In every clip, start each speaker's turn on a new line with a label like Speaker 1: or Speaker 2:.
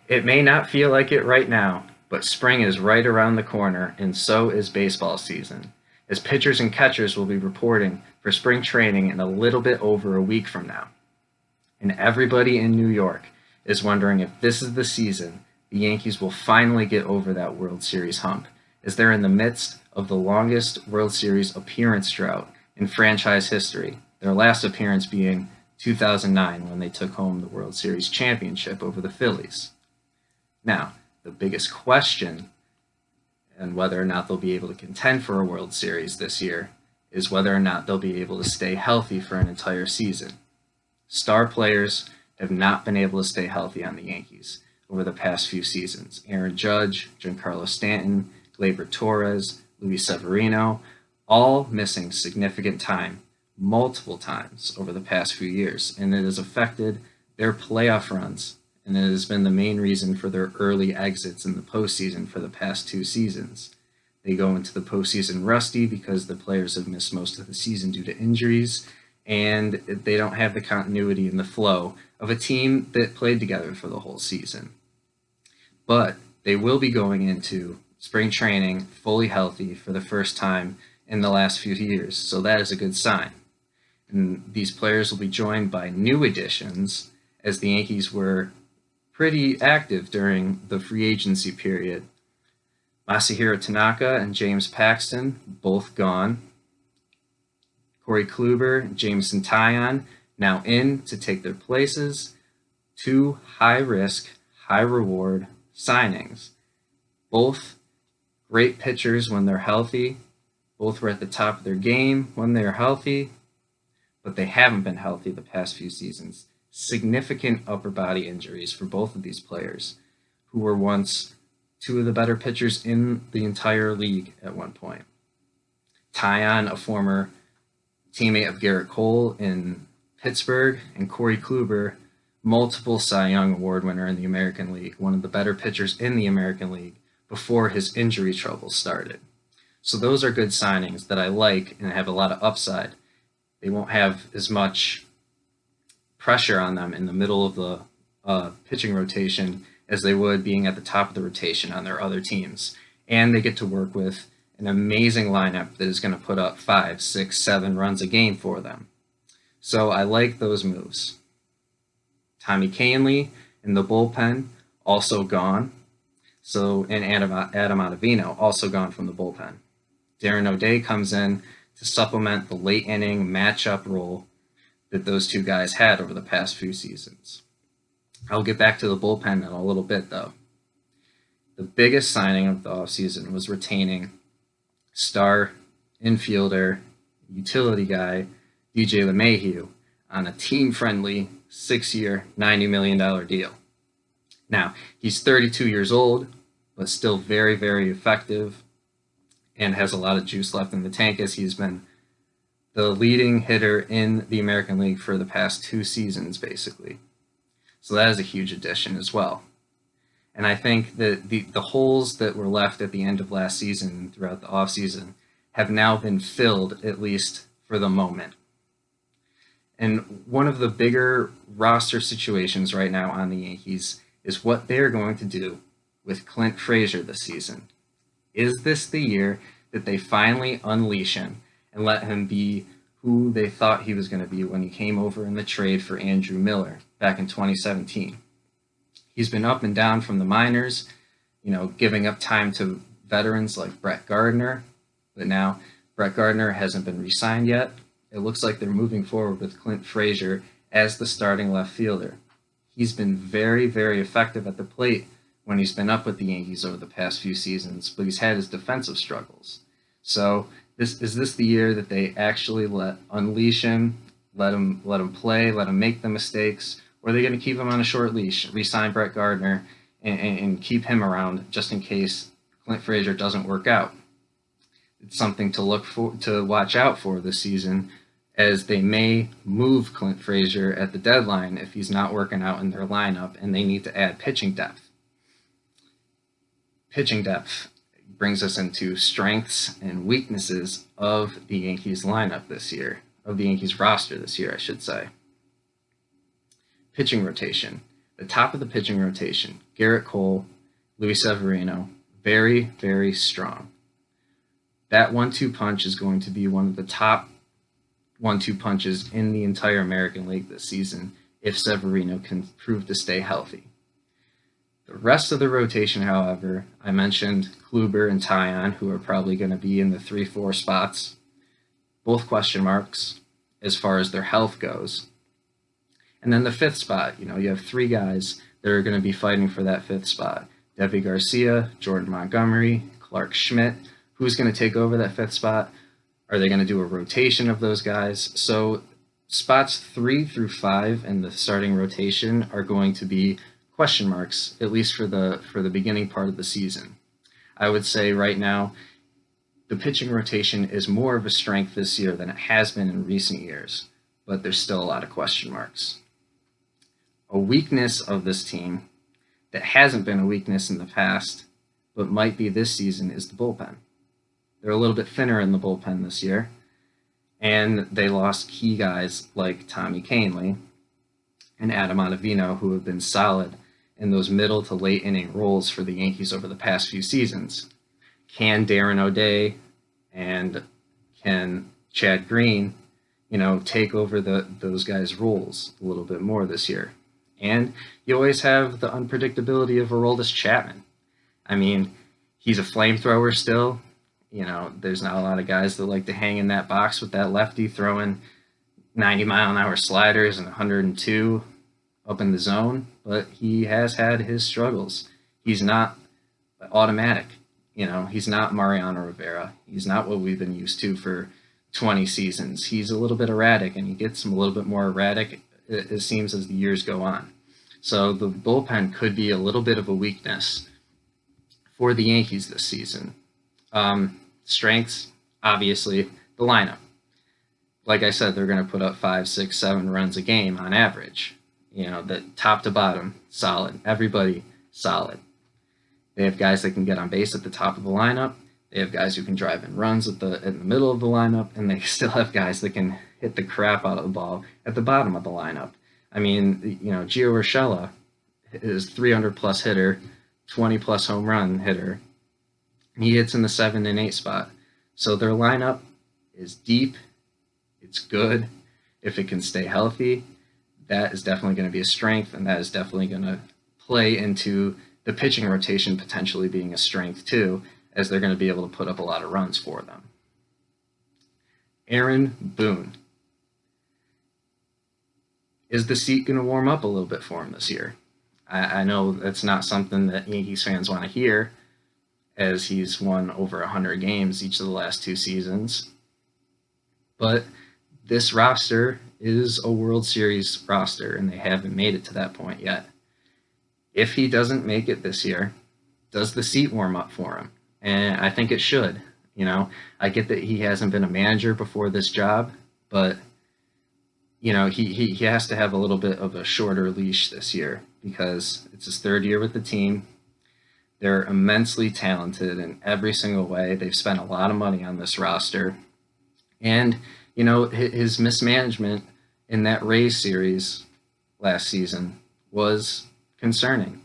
Speaker 1: It may not feel like it right now, but spring is right around the corner, and so is baseball season, as pitchers and catchers will be reporting for spring training in a little bit over a week from now. And everybody in New York is wondering if this is the season the Yankees will finally get over that World Series hump, as they're in the midst of the longest World Series appearance drought in franchise history, their last appearance being 2009 when they took home the World Series championship over the Phillies. Now, the biggest question, and whether or not they'll be able to contend for a World Series this year, is whether or not they'll be able to stay healthy for an entire season. Star players have not been able to stay healthy on the Yankees over the past few seasons. Aaron Judge, Giancarlo Stanton, Gleyber Torres, Luis Severino, all missing significant time multiple times over the past few years, and it has affected their playoff runs, and it has been the main reason for their early exits in the postseason for the past two seasons. They go into the postseason rusty because the players have missed most of the season due to injuries, and they don't have the continuity and the flow of a team that played together for the whole season. But they will be going into spring training fully healthy for the first time in the last few years, so that is a good sign. And these players will be joined by new additions, as the Yankees were pretty active during the free agency period. Masahiro Tanaka and James Paxton, both gone. Corey Kluber, Jameson Taillon, now in to take their places. Two high-risk, high-reward signings. Both great pitchers when they're healthy. Both were at the top of their game when they're healthy, but they haven't been healthy the past few seasons. Significant upper body injuries for both of these players, who were once two of the better pitchers in the entire league at one point. Taillon, a former teammate of Garrett Cole in Pittsburgh, and Corey Kluber, multiple Cy Young Award winner in the American League, one of the better pitchers in the American League before his injury troubles started. So those are good signings that I like and have a lot of upside. They won't have as much pressure on them in the middle of the pitching rotation as they would being at the top of the rotation on their other teams. And they get to work with an amazing lineup that is going to put up 5, 6, 7 runs a game for them. So I like those moves. Tommy Kahnle in the bullpen, also gone. And Adam Ottavino, also gone from the bullpen. Darren O'Day comes in to supplement the late inning matchup role that those two guys had over the past few seasons. I'll get back to the bullpen in a little bit, though. The biggest signing of the offseason was retaining star infielder, utility guy, DJ LeMahieu on a team-friendly 6-year, $90 million deal. Now, he's 32 years old, but still very, very effective and has a lot of juice left in the tank, as he's been the leading hitter in the American League for the past 2 seasons, basically. So that is a huge addition as well. And I think that the holes that were left at the end of last season throughout the offseason have now been filled, at least for the moment. And one of the bigger roster situations right now on the Yankees is what they're going to do with Clint Frazier this season. Is this the year that they finally unleash him and let him be who they thought he was going to be when he came over in the trade for Andrew Miller back in 2017? He's been up and down from the minors, giving up time to veterans like Brett Gardner, but now Brett Gardner hasn't been re-signed yet. It looks like they're moving forward with Clint Frazier as the starting left fielder. He's been very, very effective at the plate when he's been up with the Yankees over the past few seasons, but he's had his defensive struggles. So is this the year that they actually unleash him, let him play, let him make the mistakes, or are they going to keep him on a short leash, re-sign Brett Gardner, and keep him around just in case Clint Frazier doesn't work out? It's something to watch out for this season, as they may move Clint Frazier at the deadline if he's not working out in their lineup and they need to add pitching depth. Pitching depth brings us into strengths and weaknesses of the Yankees lineup this year, of the Yankees roster this year, I should say. Pitching rotation. The top of the pitching rotation, Garrett Cole, Luis Severino, very, very strong. That 1-2 punch is going to be one of the top 1-2 punches in the entire American League this season if Severino can prove to stay healthy. The rest of the rotation, however, I mentioned Kluber and Taillon, who are probably going to be in the 3-4 spots. Both question marks as far as their health goes. And then the fifth spot, you have three guys that are going to be fighting for that fifth spot. Deivi Garcia, Jordan Montgomery, Clark Schmidt. Who's going to take over that fifth spot? Are they going to do a rotation of those guys? So spots 3 through 5 in the starting rotation are going to be question marks, at least for the beginning part of the season. I would say right now, the pitching rotation is more of a strength this year than it has been in recent years, but there's still a lot of question marks. A weakness of this team that hasn't been a weakness in the past, but might be this season, is the bullpen. They're a little bit thinner in the bullpen this year, and they lost key guys like Tommy Kahnle and Adam Ottavino, who have been solid in those middle to late inning roles for the Yankees over the past few seasons. Can Darren O'Day and can Chad Green, take over those guys' roles a little bit more this year? And you always have the unpredictability of Aroldis Chapman. I mean, he's a flamethrower still. There's not a lot of guys that like to hang in that box with that lefty throwing 90-mile-an-hour sliders and 102 up in the zone, but he has had his struggles. He's not automatic. He's not Mariano Rivera. He's not what we've been used to for 20 seasons. He's a little bit erratic, and he gets a little bit more erratic, it seems, as the years go on. So the bullpen could be a little bit of a weakness for the Yankees this season. Strengths, obviously, the lineup. Like I said, they're going to put up 5, 6, 7 runs a game on average. The top to bottom, solid. Everybody, solid. They have guys that can get on base at the top of the lineup. They have guys who can drive in runs in the middle of the lineup, and they still have guys that can hit the crap out of the ball at the bottom of the lineup. I mean, Gio Urshela is 300-plus hitter, 20-plus home run hitter. He hits in the 7 and 8 spot. So their lineup is deep. It's good. If it can stay healthy, that is definitely going to be a strength, and that is definitely going to play into the pitching rotation potentially being a strength too, as they're going to be able to put up a lot of runs for them. Aaron Boone. Is the seat going to warm up a little bit for him this year? I know that's not something that Yankees fans want to hear, as he's won over 100 games each of the last 2 seasons. But this roster is a World Series roster, and they haven't made it to that point yet. If he doesn't make it this year, does the seat warm up for him? And I think it should. I get that he hasn't been a manager before this job, but he has to have a little bit of a shorter leash this year because it's his 3rd year with the team. They're immensely talented in every single way. They've spent a lot of money on this roster. And, his mismanagement in that Rays series last season was concerning.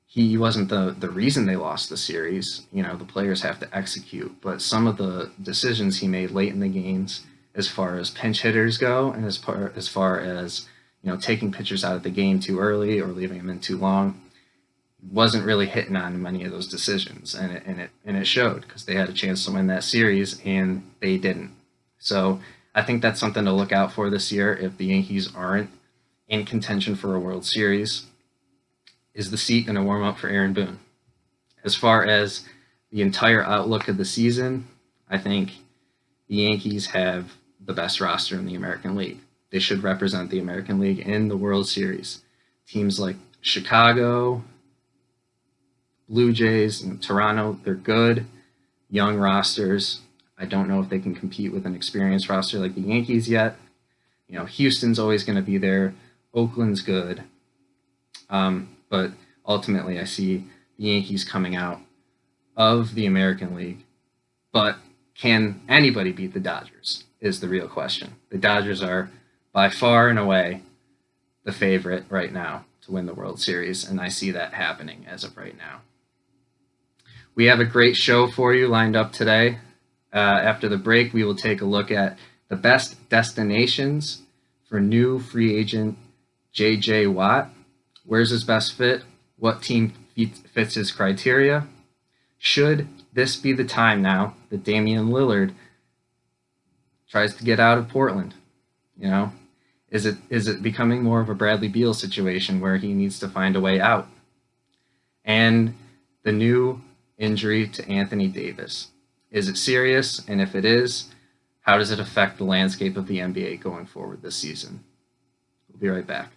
Speaker 1: He wasn't the reason they lost the series. The players have to execute. But some of the decisions he made late in the games, as far as pinch hitters go, and as far as taking pitchers out of the game too early or leaving them in too long, wasn't really hitting on many of those decisions, and it showed because they had a chance to win that series and they didn't. So I think that's something to look out for this year if the Yankees aren't in contention for a World Series. Is the seat going to warm up for Aaron Boone? As far as the entire outlook of the season, I think the Yankees have the best roster in the American League. They should represent the American League in the World Series. Teams like Chicago, Blue Jays, and Toronto, they're good, young rosters. I don't know if they can compete with an experienced roster like the Yankees yet. Houston's always going to be there. Oakland's good. But ultimately, I see the Yankees coming out of the American League. But can anybody beat the Dodgers is the real question. The Dodgers are by far and away the favorite right now to win the World Series, and I see that happening as of right now. We have a great show for you lined up today. After the break, we will take a look at the best destinations for new free agent J.J. Watt. Where's his best fit? What team fits his criteria? Should this be the time now that Damian Lillard tries to get out of Portland? You know, is it becoming more of a Bradley Beal situation where he needs to find a way out? And the new injury to Anthony Davis. Is it serious? And if it is, how does it affect the landscape of the NBA going forward this season? We'll be right back.